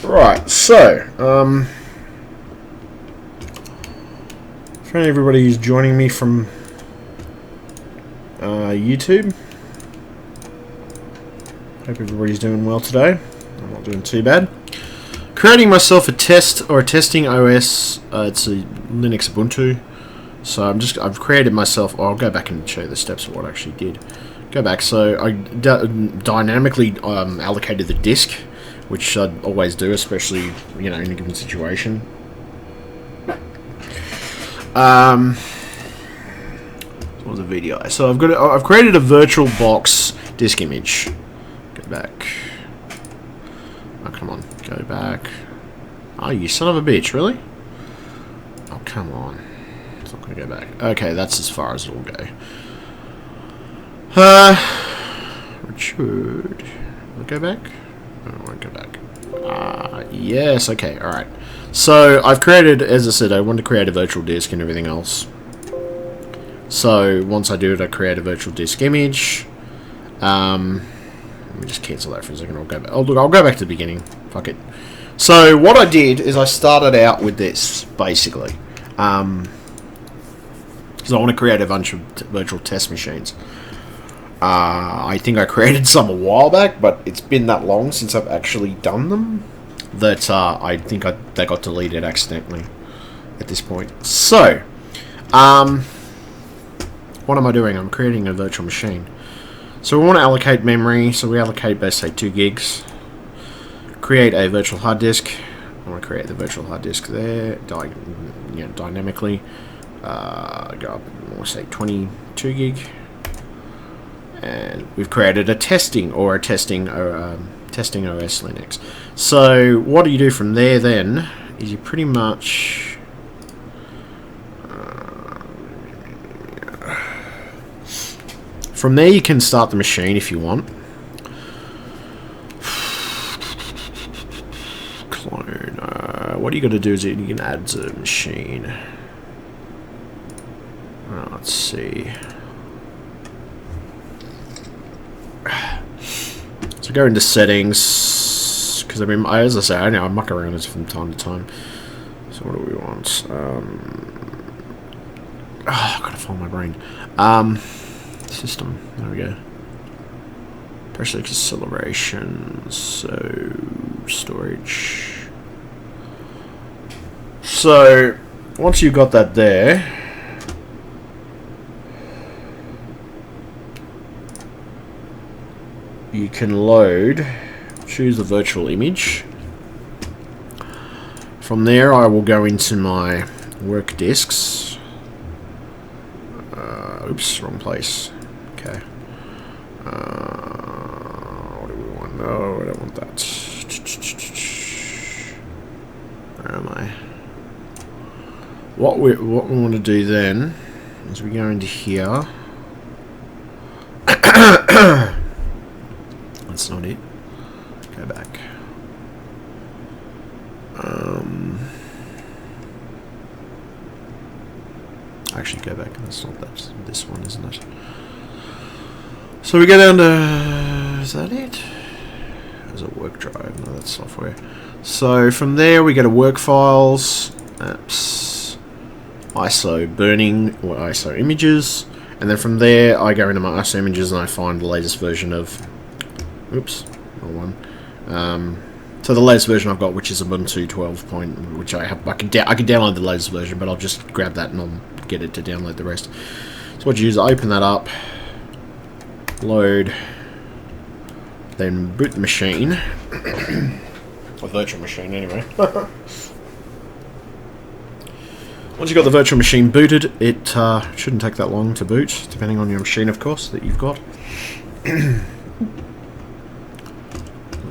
Right, so, for everybody who's joining me from YouTube, hope everybody's doing well today. I'm not doing too bad. Creating myself a test or a testing OS. It's a Linux Ubuntu. So I've created myself. Oh, I'll go back and show you the steps of what I actually did. Go back. So I dynamically allocated the disk, which I'd always do, especially in a given situation. What was the VDI? So I've created a virtual box disk image. Go back. Oh, come on, go back. Oh, you son of a bitch! Really? Oh, come on. It's not gonna go back. Okay, that's as far as it'll go. Richard, will it go back? I won't go back. Yes, okay, alright. So, I've created, as I said, I want to create a virtual disk and everything else. So, once I do it, I create a virtual disk image. Let me just cancel that for a second. I'll go back. Oh, look, I'll go back to the beginning. Fuck it. So, what I did is I started out with this, basically. Because I want to create a bunch of virtual test machines. I think I created some a while back, but it's been that long since I've actually done them that I think they got deleted accidentally at this point. So, what am I doing? I'm creating a virtual machine. So we want to allocate memory, so we allocate, let's say, 2 gigs. Create a virtual hard disk. I want to create the virtual hard disk there, dynamically. Go up, we'll say 22 gig. And we've created a testing OS Linux. So what do you do from there then is you pretty much from there you can start the machine if you want. Clone. What you got to do is you can add to the machine. Let's see. So go into settings, because I mean, as I say, I know I muck around this from time to time. So what do we want? I've got to find my brain. System. There we go. Pressure acceleration. So storage. So once you've got that there, you can load, choose the virtual image. From there I will go into my work disks. Oops, wrong place. Okay. What do we want? No, I don't want that. Where am I? What we want to do then is we go into here. That's not it. Go back. Actually, go back. That's not that. This one, isn't it? So we go down to. Is that it? There's a work drive. No, that's software. So from there we go to work files, apps, ISO burning or ISO images, and then from there I go into my ISO images and I find the latest version of. Oops, wrong one. So the latest version I've got, which is Ubuntu 12. Which I have. I can download the latest version, but I'll just grab that and I'll get it to download the rest. So what you do is open that up, load, then boot the machine, a virtual machine anyway. Once you've got the virtual machine booted, it shouldn't take that long to boot, depending on your machine, of course, that you've got.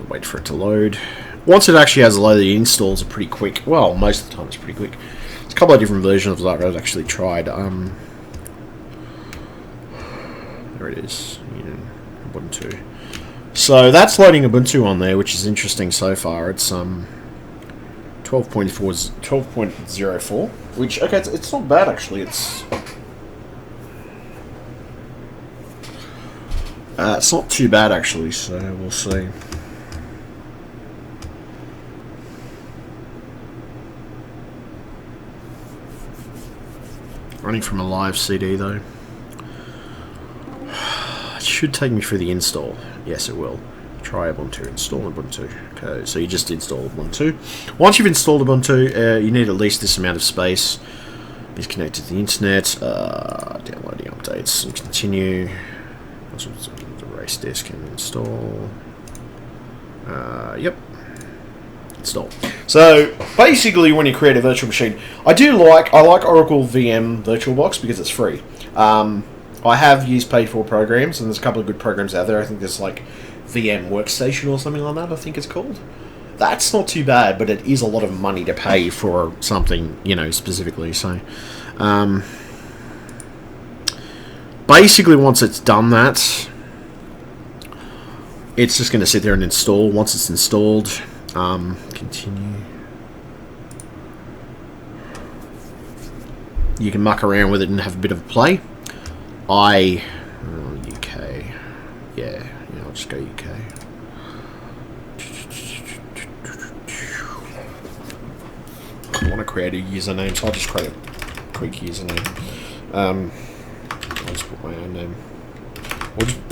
Wait for it to load. Once it actually has loaded, the installs are pretty quick. Well, most of the time it's pretty quick. There's a couple of different versions of that I've actually tried. There it is. Ubuntu. So that's loading Ubuntu on there, which is interesting so far. It's 12.04, which okay, it's not bad actually. It's not too bad actually. So we'll see. Running from a live CD though. It should take me through the install. Yes, it will. Try Ubuntu, install Ubuntu. Okay, so you just install Ubuntu. Once you've installed Ubuntu, you need at least this amount of space. It's connected to the internet. Downloading updates and continue. Erase disk and install. Yep. Install. So basically, when you create a virtual machine, I like Oracle VM VirtualBox because it's free. I have used paid for programs, and there's a couple of good programs out there. I think there's like VM Workstation or something like that, I think it's called. That's not too bad, but it is a lot of money to pay for something, you know, specifically. So, basically, once it's done that, it's just going to sit there and install. Once it's installed, continue. You can muck around with it and have a bit of a play. UK. Yeah, I'll just go UK. I want to create a username, so I'll just create a quick username. I'll just put my own name.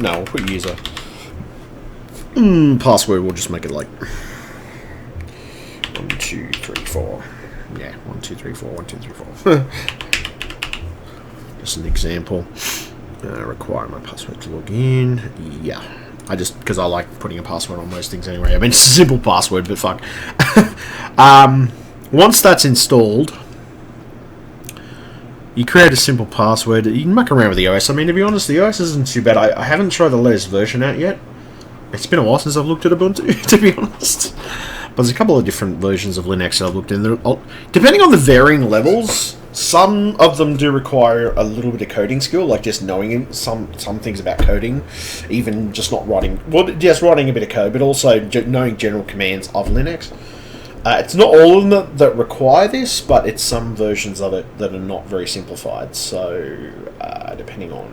I'll put user. Password, we'll just make it like 1, 2, 3, 4. Yeah, 1, 2, 3, 4, 1, 2, 3, 4. Just an example. Require my password to log in. Yeah. Because I like putting a password on most things anyway. I mean, it's a simple password, but fuck. Once that's installed, you create a simple password. You can muck around with the OS. I mean, to be honest, the OS isn't too bad. I haven't tried the latest version out yet. It's been a while since I've looked at Ubuntu, to be honest. But there's a couple of different versions of Linux that I've looked in. Depending on the varying levels, some of them do require a little bit of coding skill, like just knowing some things about coding, even just not writing, just writing a bit of code, but also knowing general commands of Linux. It's not all of them that require this, but it's some versions of it that are not very simplified. So, depending on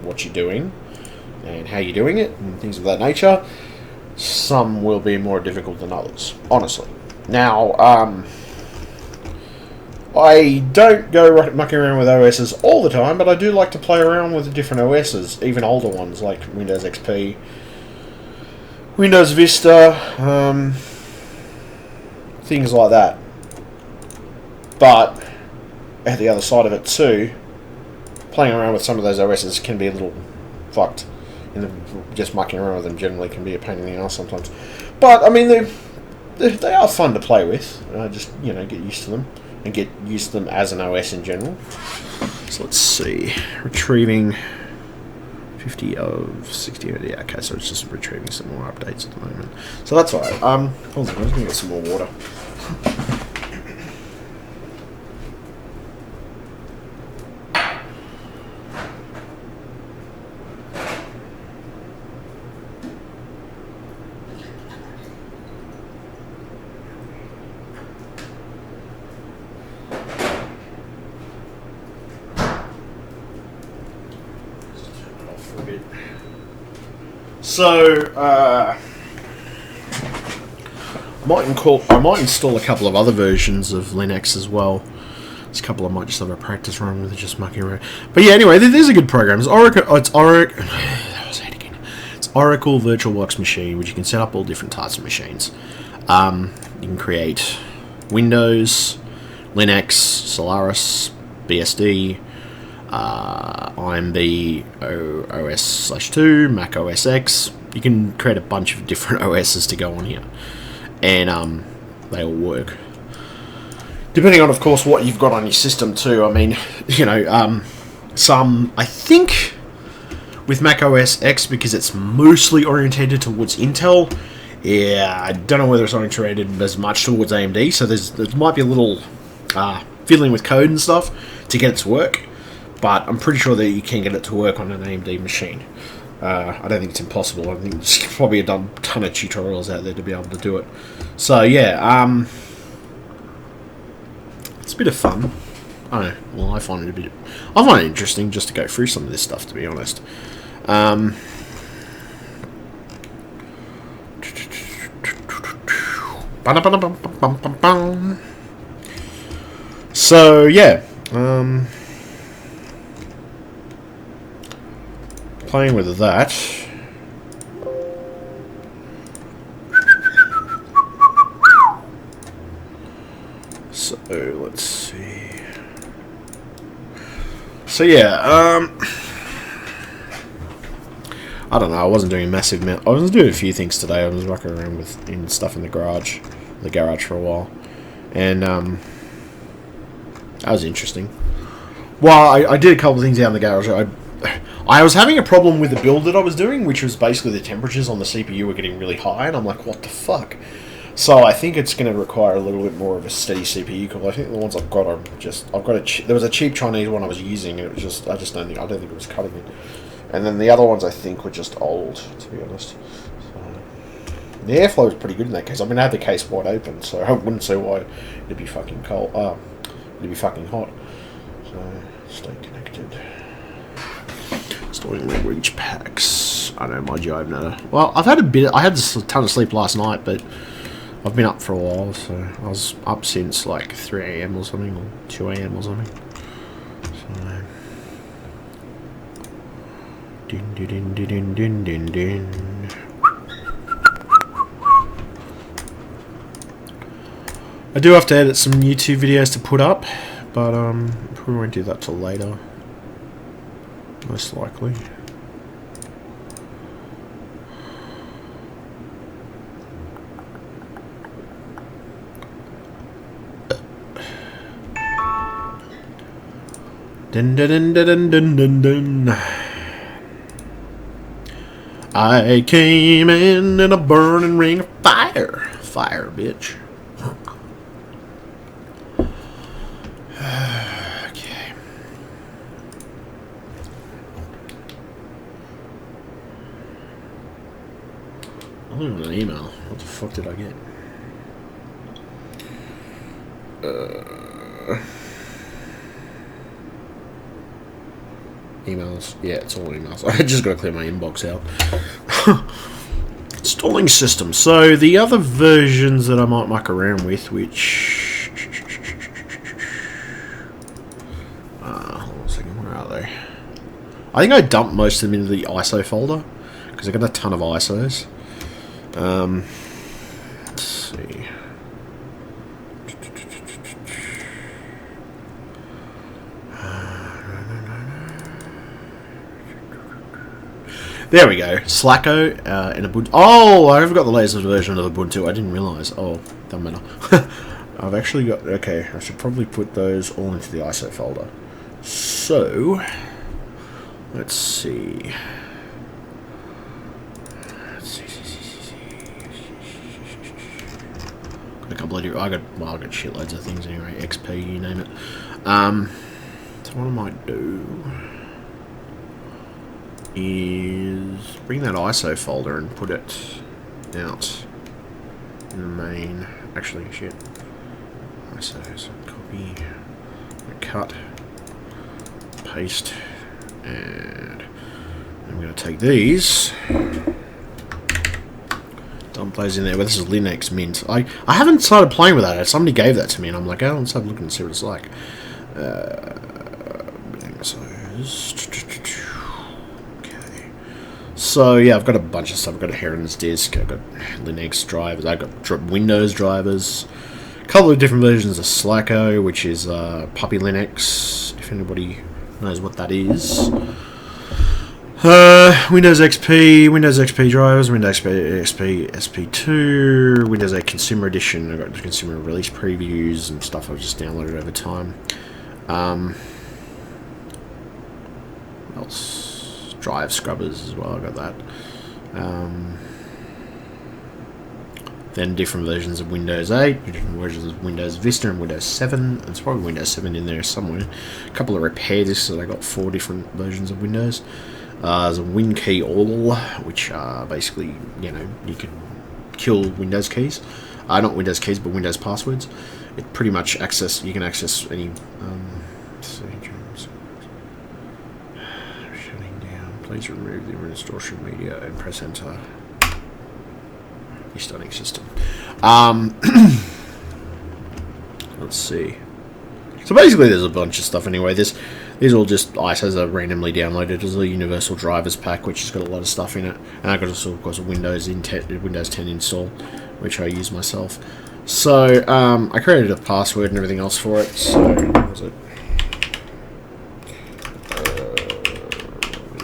what you're doing and how you're doing it and things of that nature, some will be more difficult than others, honestly. Now, I don't go mucking around with OSs all the time, but I do like to play around with different OSs, even older ones like Windows XP, Windows Vista, things like that. But at the other side of it too, playing around with some of those OSs can be a little fucked. Just mucking around with them generally can be a pain in the ass sometimes. But I mean, they are fun to play with. Just get used to them. And get used to them as an OS in general. So let's see. Retrieving 50 of 60. Yeah, okay, so it's just retrieving some more updates at the moment. So that's alright. Hold on, I'm just going to get some more water. So, I might install a couple of other versions of Linux as well. There's a couple I might just have a practice run with, just mucking around. But yeah, anyway, these are good programs. It's Oracle VirtualBox Machine, which you can set up all different types of machines. You can create Windows, Linux, Solaris, BSD, IMB OS/2, Mac OS X. You can create a bunch of different OSs to go on here, and they all work. Depending on, of course, what you've got on your system too. I mean, some, I think, with Mac OS X, because it's mostly orientated towards Intel. Yeah, I don't know whether it's orientated as much towards AMD. So there might be a little fiddling with code and stuff to get it to work. But I'm pretty sure that you can get it to work on an AMD machine. I don't think it's impossible. I think there's probably a ton of tutorials out there to be able to do it. So yeah, it's a bit of fun. I don't know. Well, I find it interesting just to go through some of this stuff, to be honest. So yeah. playing with that. So let's see. So yeah, I don't know. I wasn't doing massive. I was doing a few things today. I was rocking around with stuff in the garage for a while, and that was interesting. Well, I did a couple of things out in the garage. I was having a problem with the build that I was doing, which was basically the temperatures on the CPU were getting really high, and I'm like, what the fuck? So I think it's going to require a little bit more of a steady CPU cooler. I think the ones I've got are just there was a cheap Chinese one I was using, and it was just I don't think it was cutting it. And then the other ones I think were just old, to be honest. So, the airflow was pretty good in that case. I mean, I had the case wide open, so I wouldn't see why it'd be fucking cold. It'd be fucking hot. So stay connected. Storing reach packs. I know, mind you, I've never. Well, I had a ton of sleep last night, but I've been up for a while, so I was up since like 3 AM or something, or 2 AM or something. So. Din din din din din din din. I do have to edit some YouTube videos to put up, but probably won't do that till later. Most likely. Dun dun dun dun dun dun dun. I came in a burning ring of fire. Fire, bitch. Okay. I don't have an email. What the fuck did I get? Emails. Yeah, it's all emails. I just got to clear my inbox out. Installing system. So the other versions that I might muck around with, which hold on a second, where are they? I think I dumped most of them into the ISO folder because I got a ton of ISOs. Let's see. There we go. Slacko in Ubuntu. Oh, I haven't got the latest version of Ubuntu. I didn't realise. Oh, doesn't matter. I've actually got... Okay, I should probably put those all into the ISO folder. So, let's see. Got a couple of... I got shitloads of things anyway. XP, you name it. So what I might do is bring that ISO folder and put it out in the main. Actually, shit. ISO, so copy, cut, paste, and I'm going to take these, dump those in there. Well, this is Linux Mint. I haven't started playing with that. Somebody gave that to me, and I'm like, oh, let's have a look and see what it's like. So yeah, I've got a bunch of stuff. I've got a Heron's disk, I've got Linux drivers, I've got Windows drivers, a couple of different versions of Slacko, which is Puppy Linux, if anybody knows what that is. Windows XP drivers, Windows XP SP2, Windows 8 Consumer Edition. I've got the consumer release previews and stuff I've just downloaded over time. What else? Drive scrubbers as well, I got that. Then different versions of Windows 8, different versions of Windows Vista and Windows 7. There's probably Windows 7 in there somewhere. A couple of repair disks, so I got 4 different versions of Windows. There's a WinKey All, which basically, you know, you can kill Windows keys. Not Windows keys, but Windows passwords. It pretty much you can access any... Please remove the installation media and press enter. Restarting system. Let's see. So basically, there's a bunch of stuff anyway. These are all just ISOs that are randomly downloaded as a universal drivers pack, which has got a lot of stuff in it. And I've got also, of course, a Windows 10 install, which I use myself. So I created a password and everything else for it. So what was it?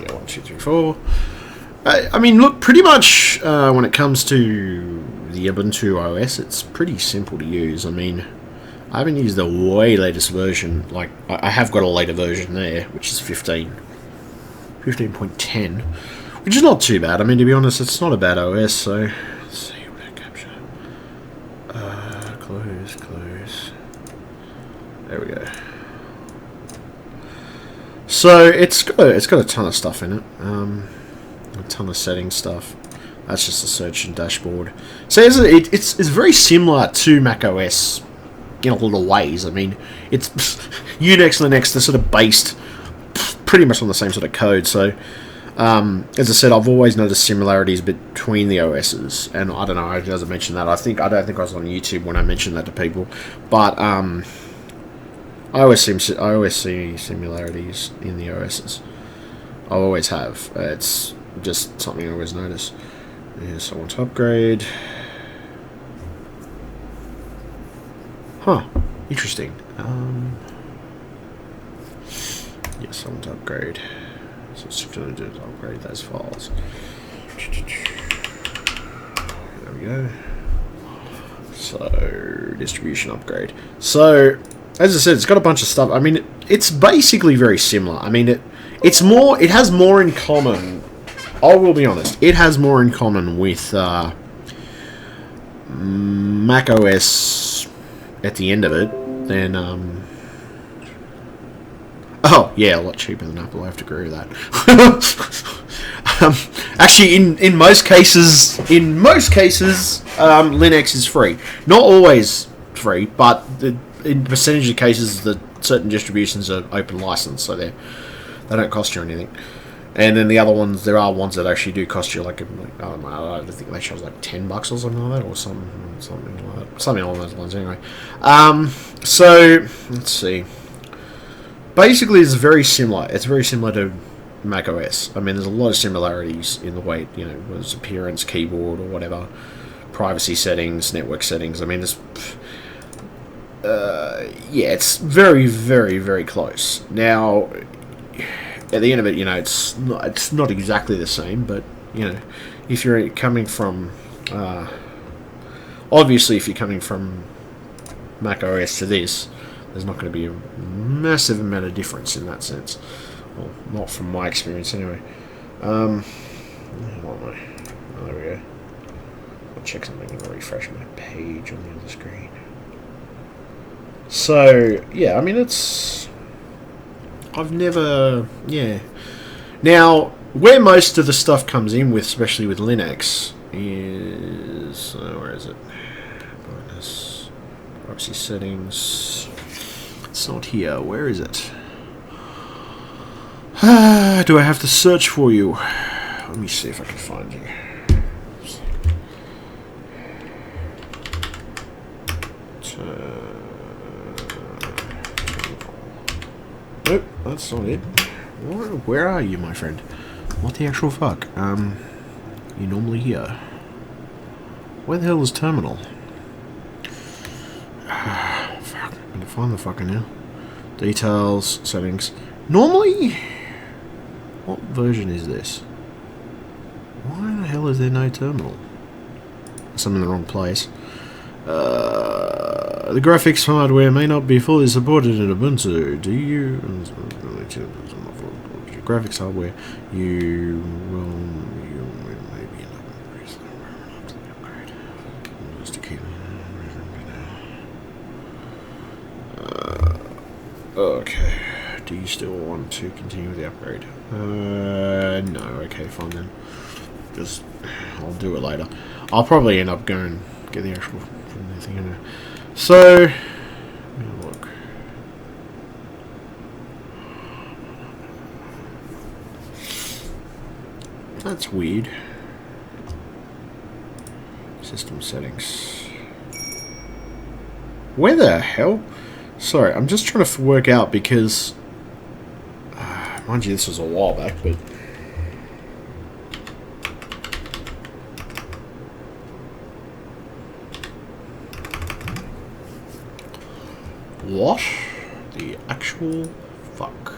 Yeah, 1, 2, 3, 4. I mean, look, pretty much when it comes to the Ubuntu OS, it's pretty simple to use. I mean, I haven't used the way latest version. Like, I have got a later version there, which is 15.10, which is not too bad. I mean, to be honest, it's not a bad OS. So let's see what I capture. Close. There we go. So it's got a ton of stuff in it. A ton of settings stuff. That's just a search and dashboard. So it's very similar to macOS in a lot of ways. I mean, it's Unix, Linux, they're sort of based pretty much on the same sort of code. So, as I said, I've always noticed similarities between the OSs, and I don't know, I didn't mention that. I don't think I was on YouTube when I mentioned that to people, but I always see similarities in the OSs. I always have. It's just something I always notice. Yes, I want to upgrade. Huh. Interesting. Yes, I want to upgrade. So it's going to do is upgrade those files. There we go. So, distribution upgrade. So, as I said, it's got a bunch of stuff. I mean, it's basically very similar. I mean, it has more in common. I will be honest. It has more in common with Mac OS at the end of it than oh yeah, a lot cheaper than Apple. I have to agree with that. Actually, in most cases, Linux is free. Not always free, but in percentage of cases, the certain distributions are open license, so they don't cost you anything. And then the other ones, there are ones that actually do cost you like, I don't know, I think they charge like $10 or something like that, or something like that, something along those lines. Anyway, so let's see. Basically, it's very similar. It's very similar to Mac OS. I mean, there's a lot of similarities in the way, you know, whether it's appearance, keyboard, or whatever, privacy settings, network settings. I mean, there's yeah, it's very, very, very close. Now, at the end of it, you know, it's not exactly the same, but, you know, if you're coming from, obviously, if you're coming from Mac OS to this, there's not going to be a massive amount of difference in that sense. Well, not from my experience, anyway. Where am I? Oh, there we go. I'll check something and refresh my page on the other screen. So, yeah, I mean, I've never... Yeah. Now, where most of the stuff comes in with, especially with Linux, is... where is it? Bonus. Privacy settings. It's not here. Where is it? Do I have to search for you? Let me see if I can find you. Nope, that's not it. Where are you, my friend? What the actual fuck? You normally here. Where the hell is terminal? Fuck, I'm gonna find the fucking now. Details, settings. Normally, what version is this? Why the hell is there no terminal? I'm in the wrong place. The graphics hardware may not be fully supported in Ubuntu. Do you... graphics hardware, you may be just to keep... okay. Do you still want to continue with the upgrade? No. Okay, fine then. Just... I'll do it later. I'll probably end up going get the actual thing in there. So, let me look. That's weird. System settings. Where the hell? Sorry, I'm just trying to work out because Mind you, this was a while back, but... What the actual fuck?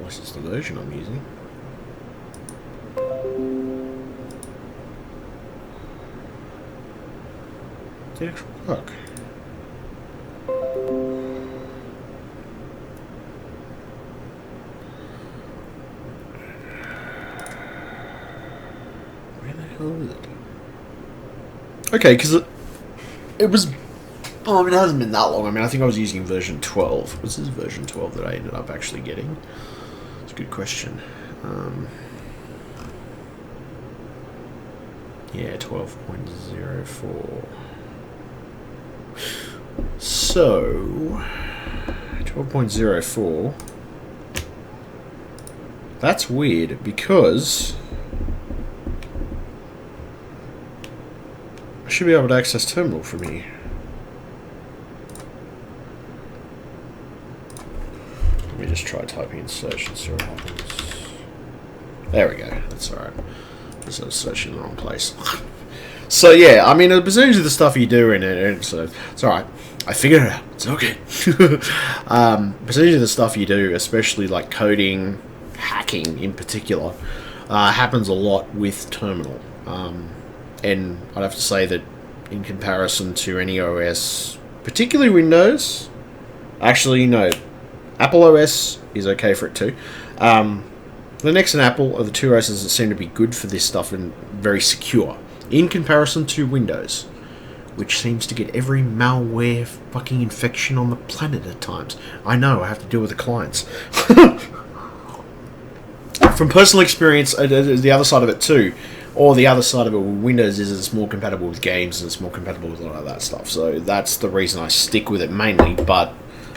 What's the version I'm using? The actual fuck? Where the hell is it? Okay, because it was... Oh, I mean, it hasn't been that long. I mean, I think I was using version 12. Was this version 12 that I ended up actually getting? It's a good question. Yeah, 12.04. So... 12.04... That's weird, because... I should be able to access terminal from here. Let me just try typing in search and see what happens. There we go. That's alright. I was searching in the wrong place. So yeah, I mean, the percentage of the stuff you do in it, so it's alright. I figured it out. It's okay. Percentage of the stuff you do, especially like coding, hacking in particular, happens a lot with terminal. And I'd have to say that in comparison to any OS, particularly Windows, actually no, Apple OS is okay for it too. Linux and Apple are the two OSs that seem to be good for this stuff and very secure in comparison to Windows, which seems to get every malware fucking infection on the planet at times. I know, I have to deal with the clients. From personal experience, the other side of it too, or the other side of it with Windows is it's more compatible with games and it's more compatible with a lot of that stuff. So that's the reason I stick with it mainly. But,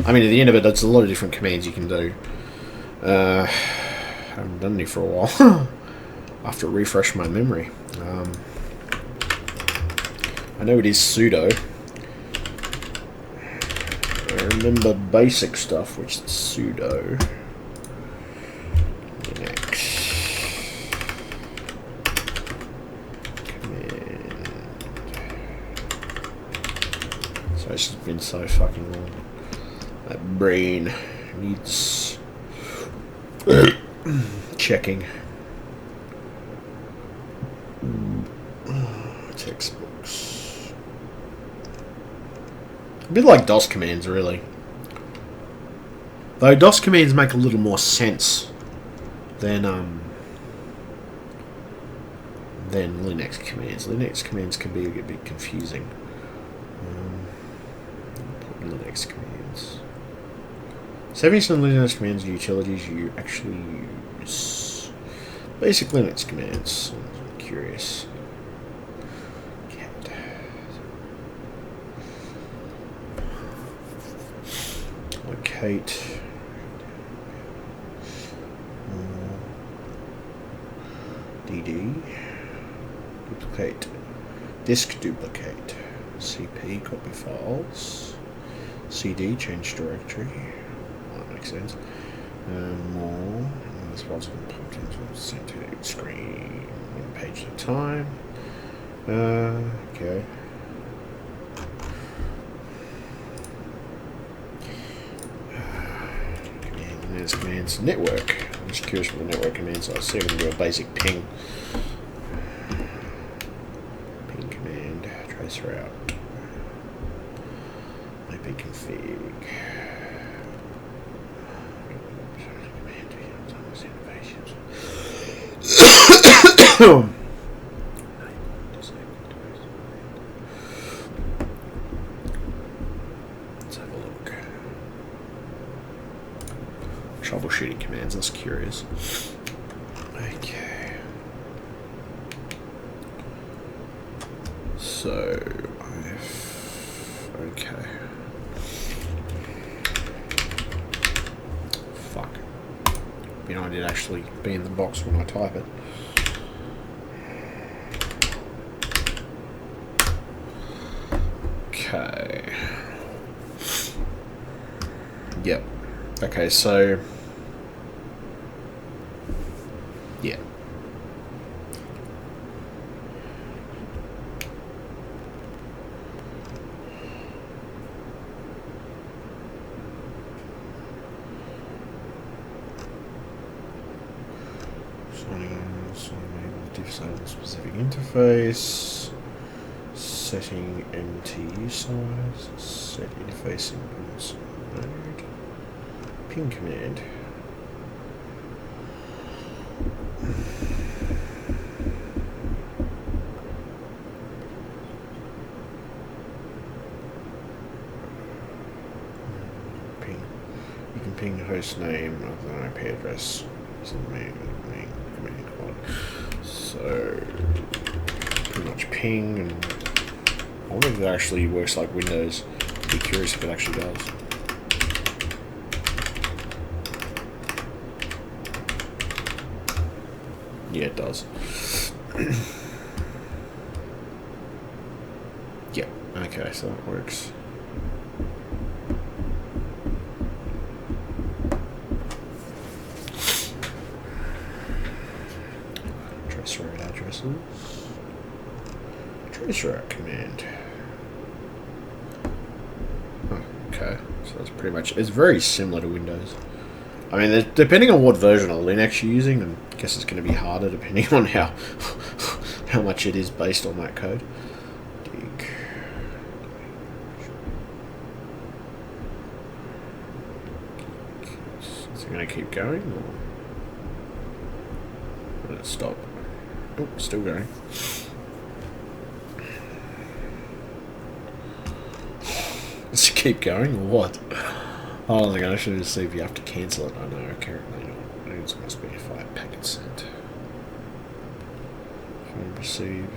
I mean, at the end of it, it's a lot of different commands you can do. I haven't done any for a while. I have to refresh my memory. I know it is sudo. I remember basic stuff, which is sudo. It's just been so fucking long. That brain needs checking. Textbooks. A bit like DOS commands, really. Though DOS commands make a little more sense than Linux commands. Linux commands can be a bit confusing. Linux commands. Saving some Linux commands are utilities you actually use. Basic Linux commands. I'm curious. Cat. Locate. DD. Duplicate. Disk duplicate. CP copy files. CD, change directory. Well, that makes sense. More. This wasn't popped into the center screen. One page at a time. Okay. There's commands. Network. I'm just curious what the network commands are. See if I can do a basic ping. Ping command. Trace route. Config. Let's have a look. Troubleshooting commands, that's curious. Okay. So, okay. Fuck. You know, I did actually be in the box when I type it. Okay. Yep. Okay, so yeah. Signing specific interface. Setting MTU size. Set interface implements mode. Ping command. Ping. You can ping the host name of the IP address. It's the main command one. So pretty much ping, and I wonder if it actually works like Windows. I'd be curious if it actually does. Yeah, it does. Yep. Okay, so that works. Traceroute addresses. Traceroute command. Oh, okay, so that's pretty much. It's very similar to Windows. I mean, depending on what version of Linux you're using, I guess it's going to be harder depending on how much it is based on that code. Is it going to keep going, or let it stop? Oh, still going. Does it keep going, or what? Oh, I was going to actually see if you have to cancel it. I know, currently not. It must be a 5 packet sent. Phone received.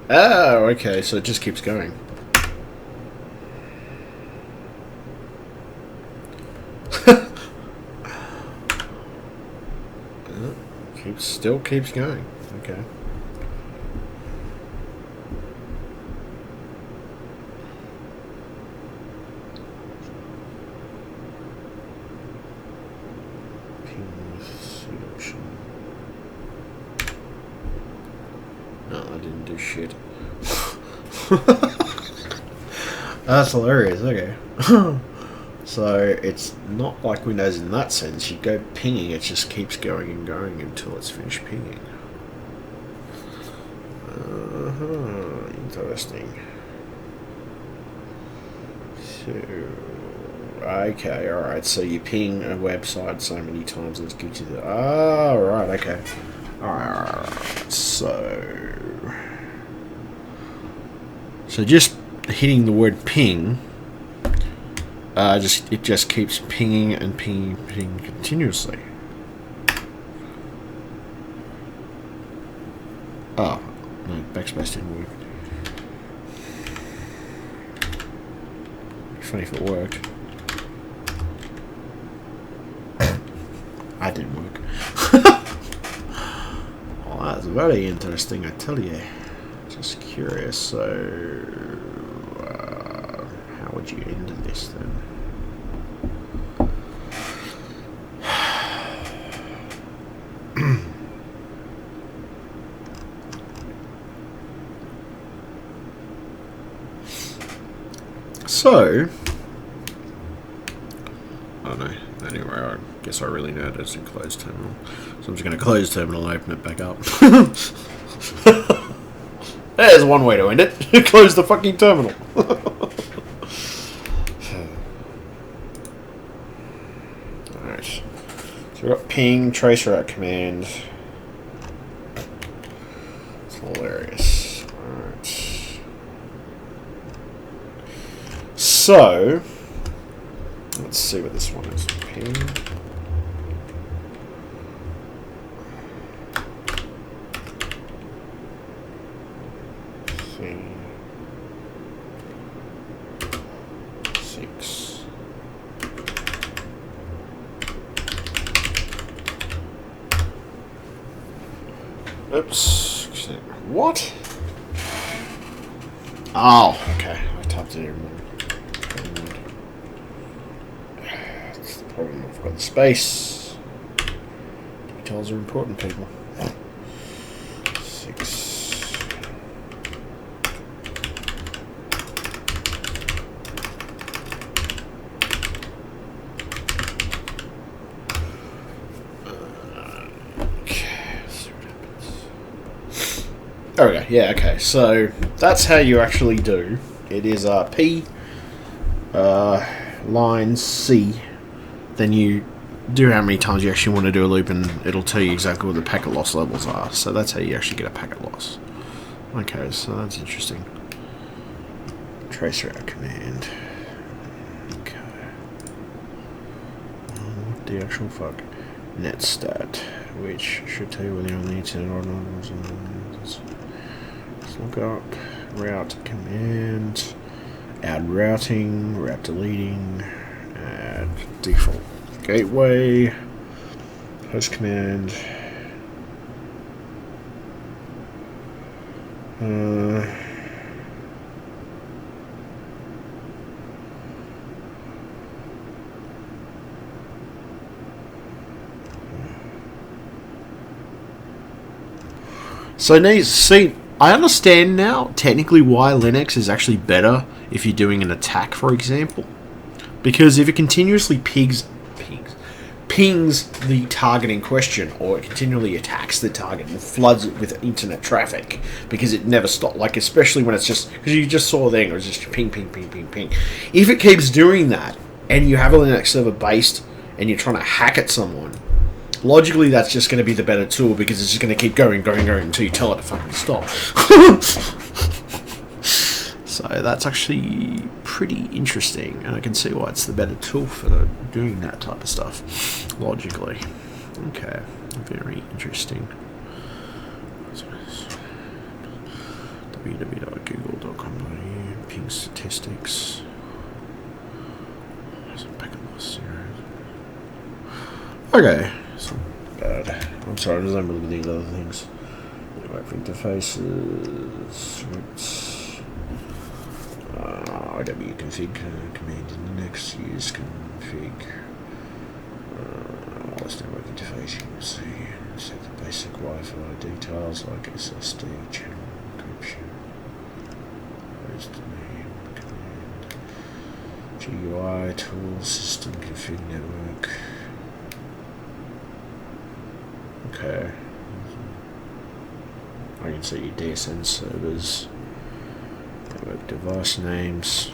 Oh, okay, so it just keeps going. Still keeps going. Okay. Ping selection. No, I didn't do shit. That's hilarious. Okay. So it's not like Windows in that sense. You go pinging, it just keeps going and going until it's finished pinging. Interesting. So, okay, alright. So you ping a website so many times and it gives you the. Oh, right, okay. Alright. So just hitting the word ping. It just keeps pinging and pinging continuously. Oh, no, backspace didn't work. Funny if it worked. I didn't work. Well, that's very interesting, I tell you. Just curious, so how would you end this then? So, I don't know. Anyway, I guess I really know how to close terminal. So I'm just going to close terminal and open it back up. There's one way to end it. Close the fucking terminal. Alright. So we've got ping, traceroute command. It's hilarious. Alright. So, let's see what this one is. Ping. Oops. What? Oh, okay. I typed it in. That's the problem. I've got the space. Details are important, people. 6. There we go. Yeah, okay. So that's how you actually do. It is P line C. Then you do how many times you actually want to do a loop, and it'll tell you exactly what the packet loss levels are. So that's how you actually get a packet loss. Okay, so that's interesting. Trace route command. Okay. What the actual fuck? Netstat, which should tell you whether you're on the internet or not. Let's look up route command, add routing, route deleting, add default gateway, host command. So now, see, I understand now technically why Linux is actually better if you're doing an attack, for example, because if it continuously pings the target in question, or it continually attacks the target and floods it with internet traffic because it never stopped, like especially when it's just, because you just saw there, it was just ping, ping, ping, ping, ping. If it keeps doing that and you have a Linux server based and you're trying to hack at someone, logically that's just going to be the better tool because it's just going to keep going until you tell it to fucking stop. So that's actually pretty interesting, and I can see why it's the better tool for doing that type of stuff, logically. Okay, very interesting. www.google.com, ping statistics. Okay, it's not bad. I'm sorry, I just don't look at these other things. Network interfaces, scripts. IW config command in the next use config. Wireless network interface, you can see. Set the basic Wi-Fi details like SSD, channel encryption. Host name, command. GUI, tool, system config network. Okay. I can see your DSN servers. Network device names.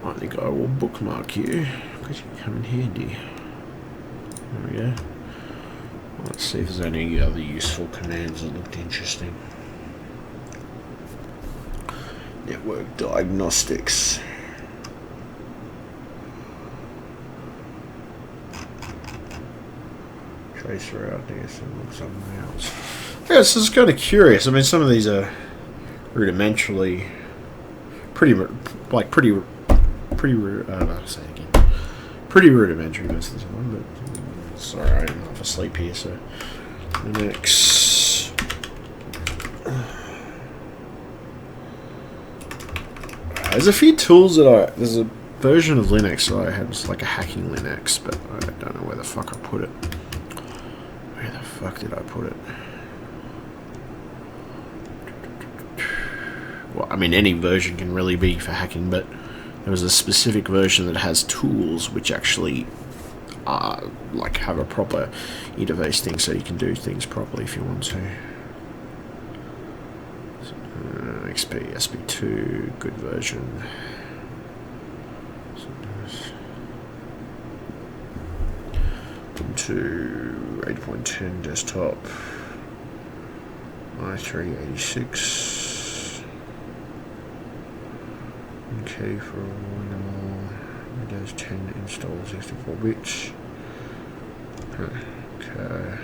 I think I will bookmark you because you come in handy. There we go. Let's see if there's any other useful commands that looked interesting. Network diagnostics. Trace route, DSM, something else. Yeah, so it's kind of curious. I mean, some of these are rudimentarily pretty rudimentary most of the time, but sorry, I'm half asleep here, so Linux. There's a few tools that there's a version of Linux that I have, it's like a hacking Linux, but I don't know where the fuck I put it. Where the fuck did I put it? Well, I mean, any version can really be for hacking, but there was a specific version that has tools which actually like have a proper interface thing, so you can do things properly if you want to. XP, SP2, good version. Ubuntu 8.10 desktop. i386. Okay, for Windows 10 install 64 bits. Okay.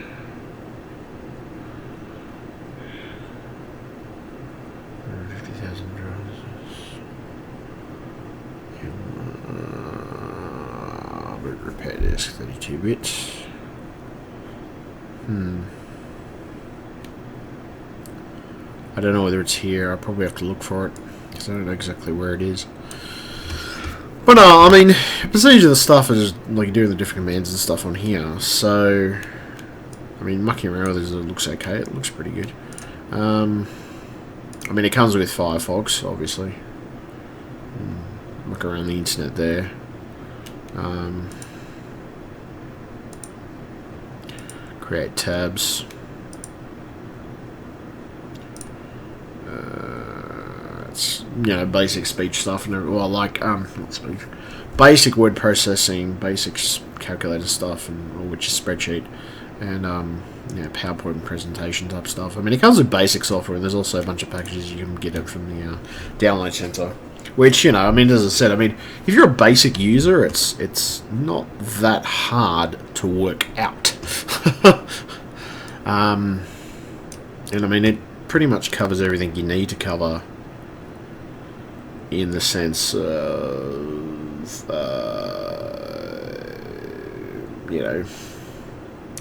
Repair disk 32 bits. I don't know whether it's here. I'll probably have to look for it because I don't know exactly where it is. But no, I mean, percentage of the stuff is like doing the different commands and stuff on here. So, I mean, mucking around with this, it looks okay. It looks pretty good. I mean, it comes with Firefox, obviously. Muck around the internet there. Create tabs. It's, you know, basic speech stuff and well, like not speech, basic word processing, basic calculator stuff, and which is spreadsheet, and you know, PowerPoint and presentation type stuff. I mean, it comes with basic software, and there's also a bunch of packages you can get it from the download center. Which, you know, I mean, as I said, I mean, if you're a basic user, it's not that hard to work out. And I mean, it pretty much covers everything you need to cover in the sense of, you know,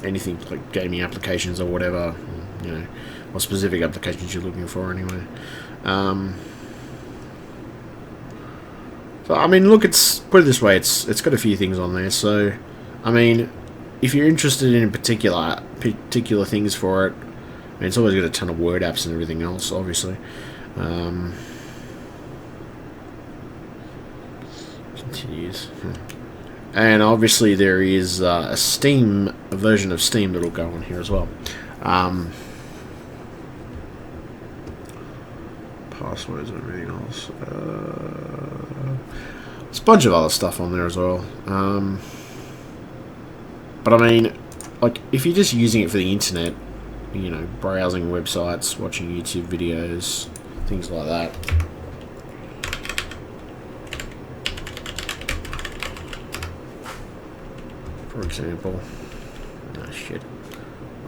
anything like gaming applications or whatever, you know, or specific applications you're looking for anyway. So, I mean, look, put it this way, it's got a few things on there. So, I mean, if you're interested in particular things for it, I mean, it's always got a ton of word apps and everything else, obviously. Continues. And obviously there is a version of Steam that'll go on here as well. Passwords and everything else. There's a bunch of other stuff on there as well. But I mean, like, if you're just using it for the internet, you know, browsing websites, watching YouTube videos, things like that. For example, oh shit.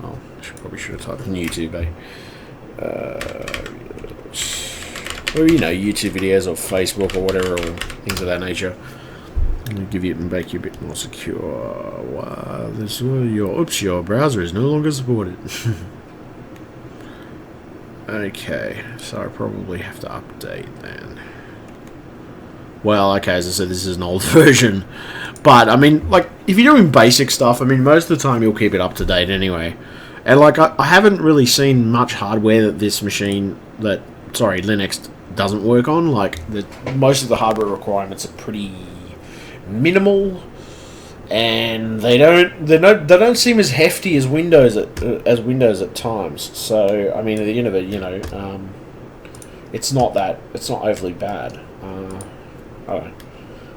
Oh, probably should have typed in YouTube, eh? Or, you know, YouTube videos or Facebook or whatever, or things of that nature. Give you and make you a bit more secure. Wow, your browser is no longer supported. Okay, so I probably have to update then. Well, okay, as I said, this is an old version. But, I mean, like, if you're doing basic stuff, I mean, most of the time you'll keep it up to date anyway. And, like, I haven't really seen much hardware that Linux doesn't work on. Like, most of the hardware requirements are pretty minimal, and they don't seem as hefty as Windows at times. So, I mean, at the end of it, you know, it's not overly bad. I don't know.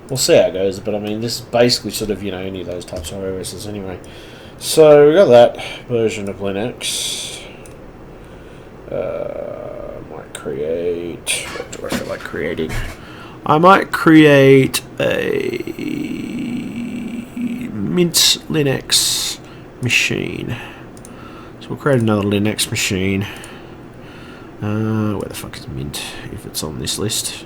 We'll see how it goes, but I mean, this is basically sort of, you know, any of those types of OSs anyway. So we got that version of Linux. Might create. What do I feel like creating? I might create a Mint Linux machine. So we'll create another Linux machine. Where the fuck is Mint? If it's on this list,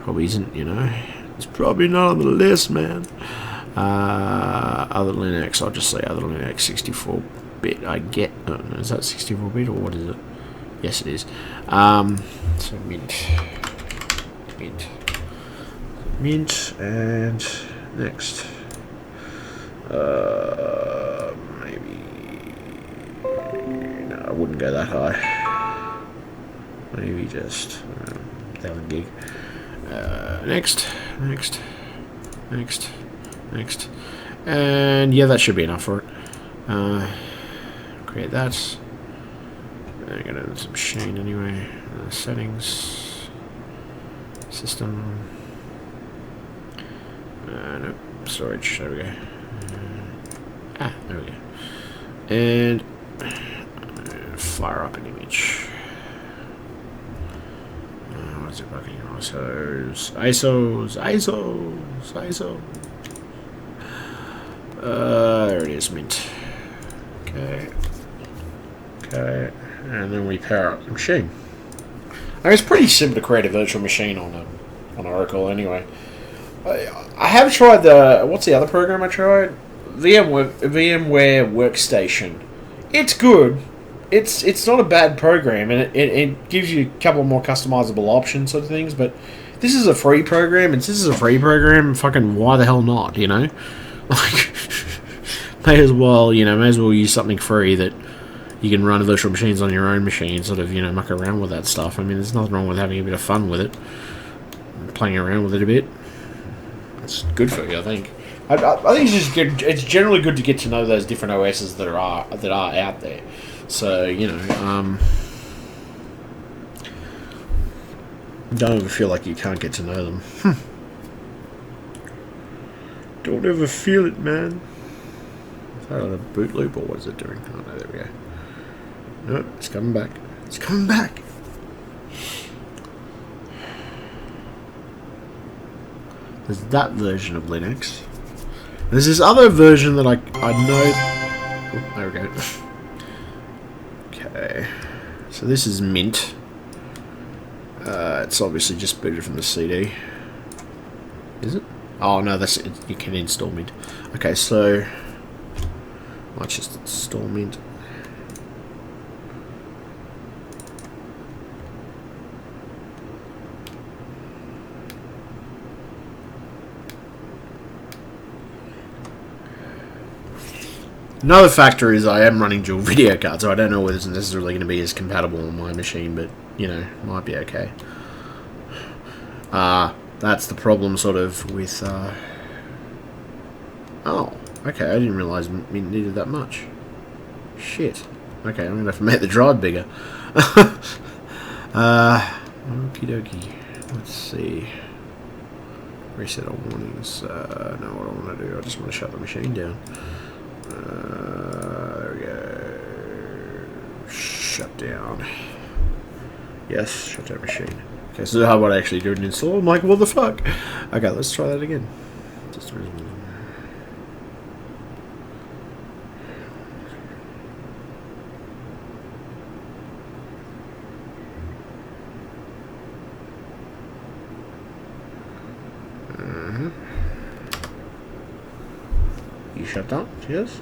probably isn't. You know, it's probably not on the list, man. Other Linux. I'll just say other Linux 64-bit. I get. Oh, no, is that 64-bit or what is it? Yes, it is. So Mint, and next. Maybe. No, I wouldn't go that high. Maybe just 1,000 gig. Next, and yeah, that should be enough for it. Create that. I'm gonna do some machine anyway. Settings, system. Nope, storage. There we go. There we go. And fire up an image. What is it fucking ISOs? There it is, Mint. Okay, and then we power up the machine. I mean, it's pretty simple to create a virtual machine on Oracle anyway. I have tried what's the other program I tried? VMware Workstation. It's good, it's not a bad program, and it gives you a couple more customizable options sort of things. But this is a free program, and since this is a free program, fucking why the hell not? You know, like may as well use something free that you can run virtual machines on your own machine, sort of muck around with that stuff. I mean, there's nothing wrong with having a bit of fun with it, playing around with it a bit. It's good for you, I think. I think it's just good. It's generally good to get to know those different OSs that are out there. So don't ever feel like you can't get to know them. Don't ever feel it, man. Is that a boot loop or what is it doing? Oh no, there we go. No, it's coming back. It's coming back. There's that version of Linux. There's this other version that I know. Oh, there we go. Okay, so this is Mint. It's obviously just booted from the CD. Is it? Oh no, that's it. You can install Mint. Okay, so let's just install Mint. Another factor is I am running dual video cards, so I don't know whether it's necessarily going to be as compatible on my machine, but, might be okay. That's the problem, sort of, with, Oh, okay, I didn't realise it needed that much. Shit. Okay, I'm going to have to make the drive bigger. Okie dokie. Let's see. Reset all warnings. No, what I want to do, I just want to shut the machine down. There we go. Shut down. Yes, shut down machine. Okay, so how about I actually do an install? I'm like, what the fuck? Okay, let's try that again. Just You shut down? Yes.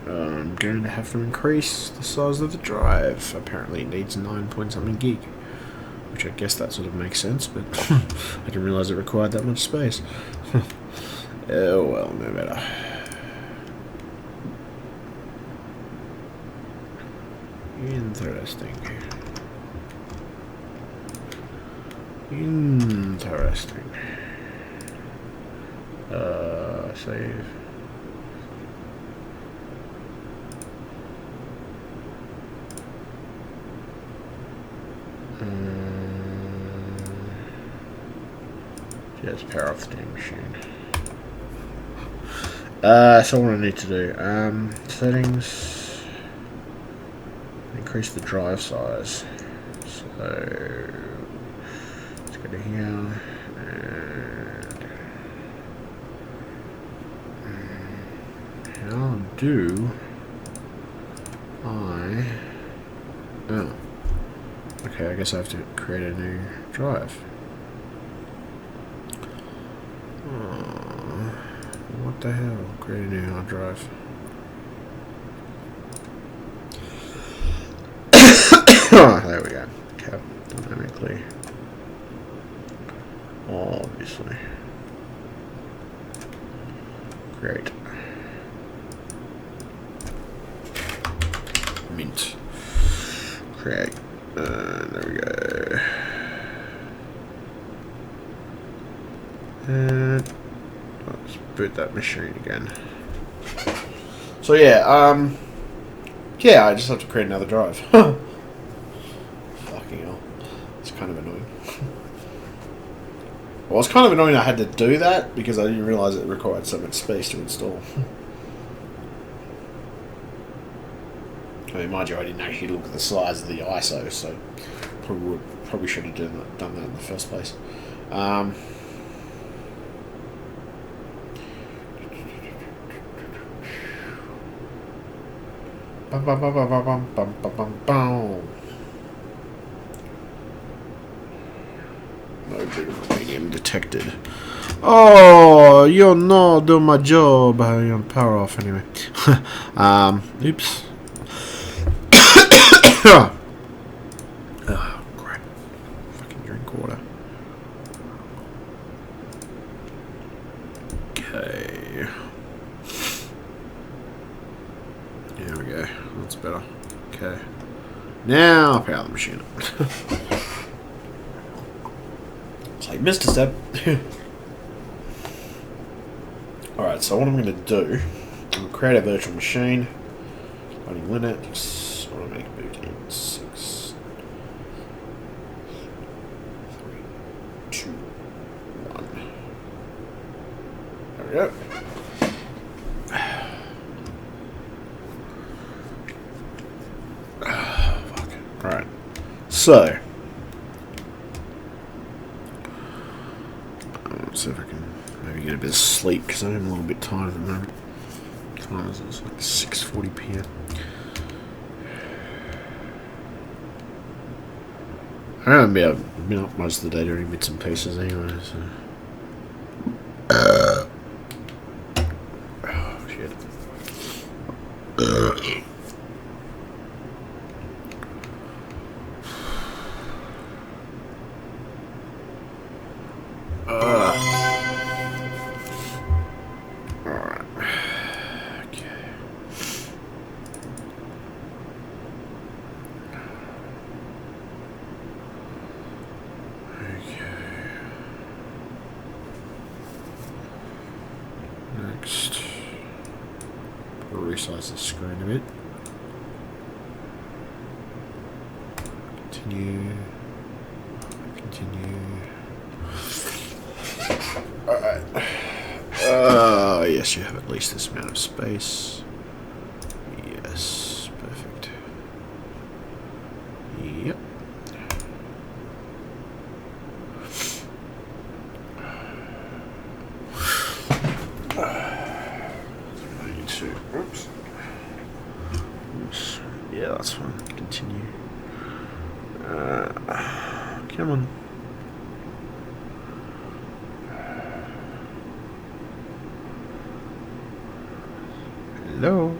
I'm going to have to increase the size of the drive. Apparently it needs 9 point something gig. Which I guess that sort of makes sense, but I didn't realise it required that much space. Oh well, no matter. Interesting. Interesting. Save. Just power off the damn machine. So what I need to do, settings, increase the drive size. So let's go to here and how do I? Oh, okay. I guess I have to create a new drive. What the hell? Create a new hard drive. There we go. Cap dynamically. Obviously. Great. Mint. Create. There we go. And let's boot that machine again. So yeah, yeah, I just have to create another drive. Fucking hell. It's kind of annoying. Well, it's kind of annoying I had to do that because I didn't realise it required so much space to install. I mean, mind you, I didn't actually look at the size of the ISO, so probably should have done that in the first place. No medium detected. Oh, you're not doing my job. Power off anyway. Oops. Oh, crap. Fucking drink water. Okay. There we go. That's better. Okay. Now, power the machine. It's like, missed a step. Alright, so what I'm going to do, I'm going to create a virtual machine. Running Linux. Automatic boot in 6, 3, 2, 1. There we go. Fuck. Alright. So. Let's see if I can maybe get a bit of sleep because I'm a little bit tired at the moment. Time is it's like 6:40 p.m. I haven't been up most of the day doing bits and pieces anyway, so. Oh, shit. Alright. Okay. Next. Resize the screen a bit. Continue. Alright. Yes, you have at least this amount of space. Yes, perfect. Yep. Oops. Yeah, that's fine. Continue. Come on. Hello.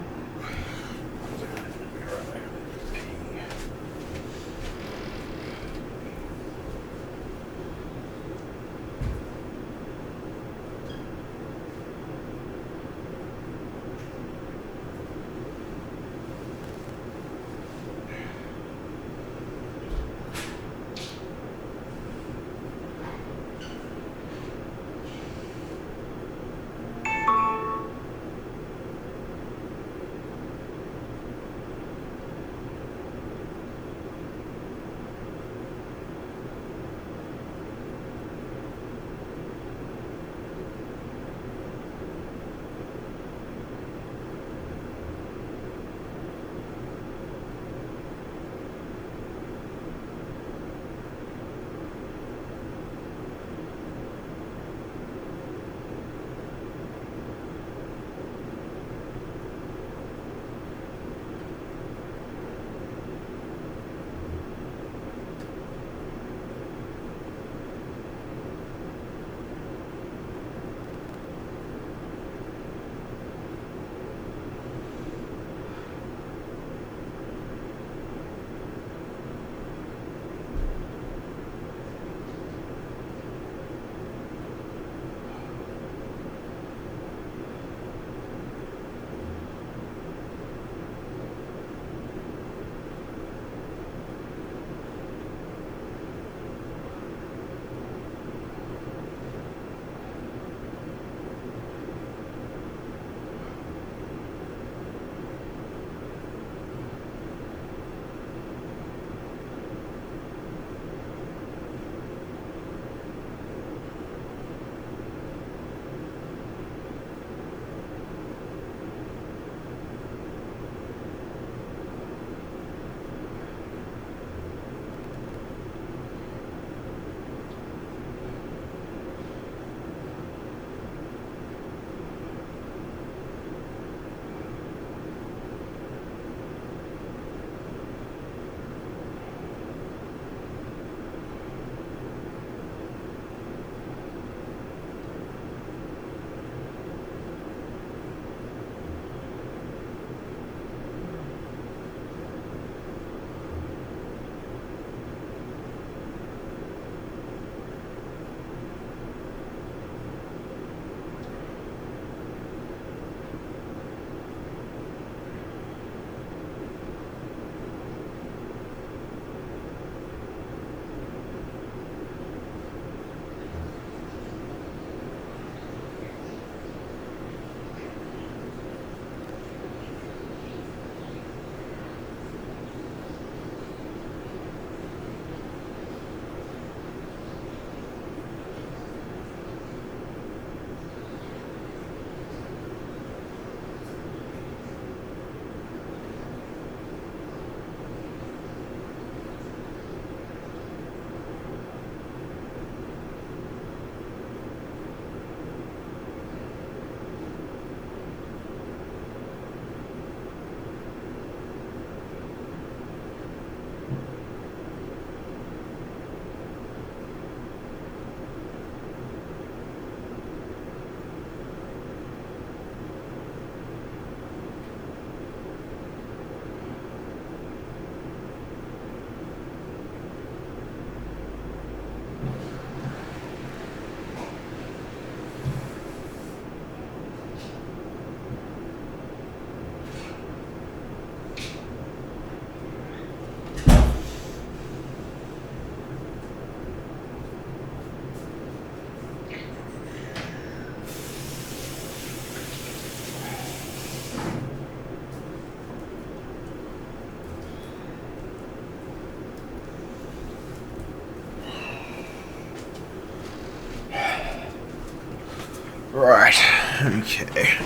Okay.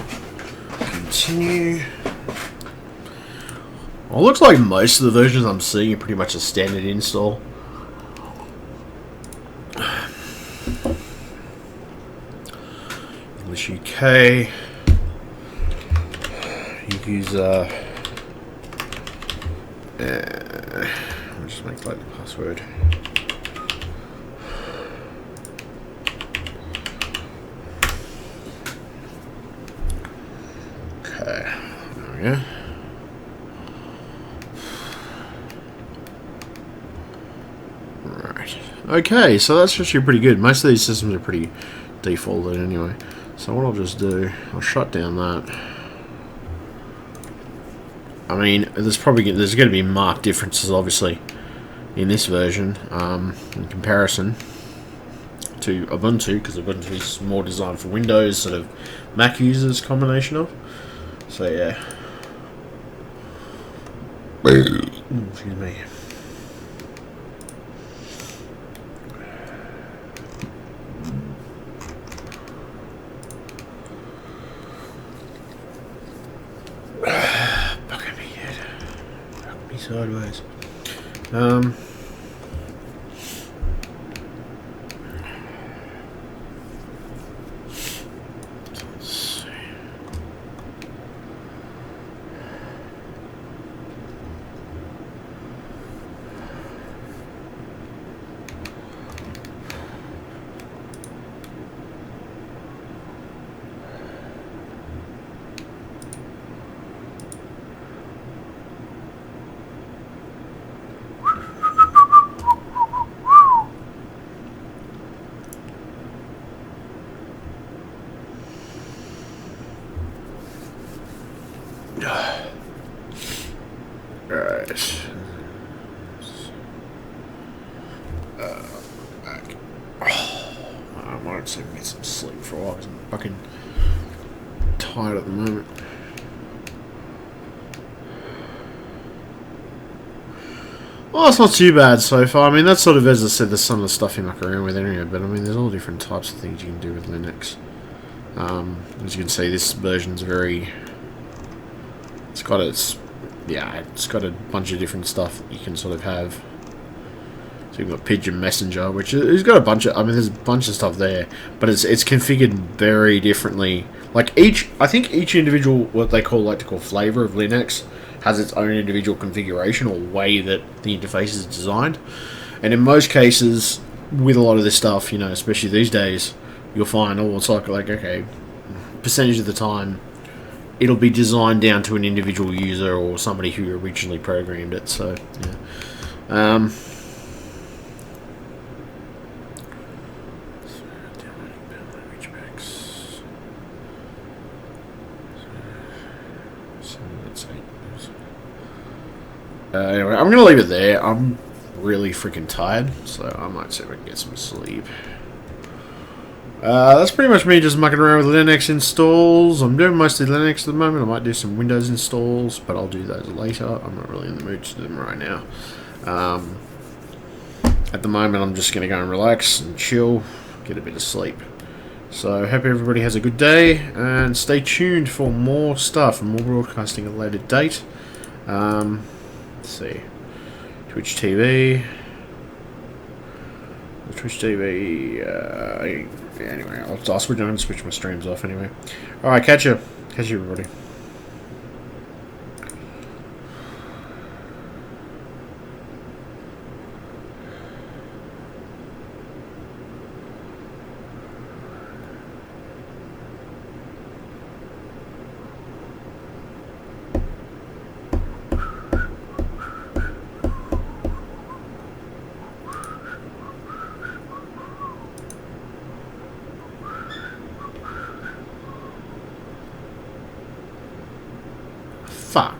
Continue. Well, it looks like most of the versions I'm seeing are pretty much a standard install. English UK. User. I'll just make like the password. Okay. There we go. Okay, so that's actually pretty good. Most of these systems are pretty defaulted anyway. So what I'll just do, I'll shut down that. I mean, there's going to be marked differences, obviously, in this version in comparison to Ubuntu, because Ubuntu is more designed for Windows, sort of Mac users combination of. So yeah. Excuse me. Sideways. Alright. Back. I might see if I can get some sleep for a while because I'm fucking tired at the moment. Well, it's not too bad so far. I mean, that's sort of, as I said, there's some of the stuff you muck around with anyway, but I mean, there's all different types of things you can do with Linux. As you can see, this version's very... It's got a bunch of different stuff that you can sort of have. So you've got Pigeon Messenger, which has got a bunch of... I mean, there's a bunch of stuff there, but it's configured very differently. Like I think each individual, what they like to call flavor of Linux, has its own individual configuration or way that the interface is designed. And in most cases, with a lot of this stuff, you know, especially these days, you'll find, it's like okay, percentage of the time, it'll be designed down to an individual user or somebody who originally programmed it. So, yeah. Anyway, I'm going to leave it there. I'm really freaking tired, so I might see if I can get some sleep. That's pretty much me just mucking around with Linux installs. I'm doing mostly Linux at the moment. I might do some Windows installs, but I'll do those later. I'm not really in the mood to do them right now. At the moment, I'm just going to go and relax and chill, get a bit of sleep. So, hope everybody has a good day, and stay tuned for more stuff, more broadcasting at a later date. Let's see. Twitch TV. Anyway, I'll switch my streams off anyway. Alright, catch you everybody. Fuck.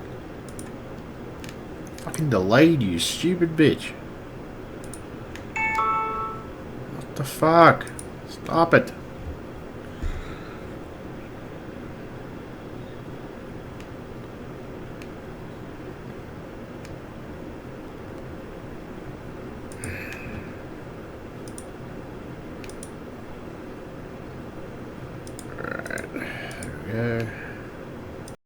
Fucking delayed, you stupid bitch. What the fuck? Stop it. Alright. go.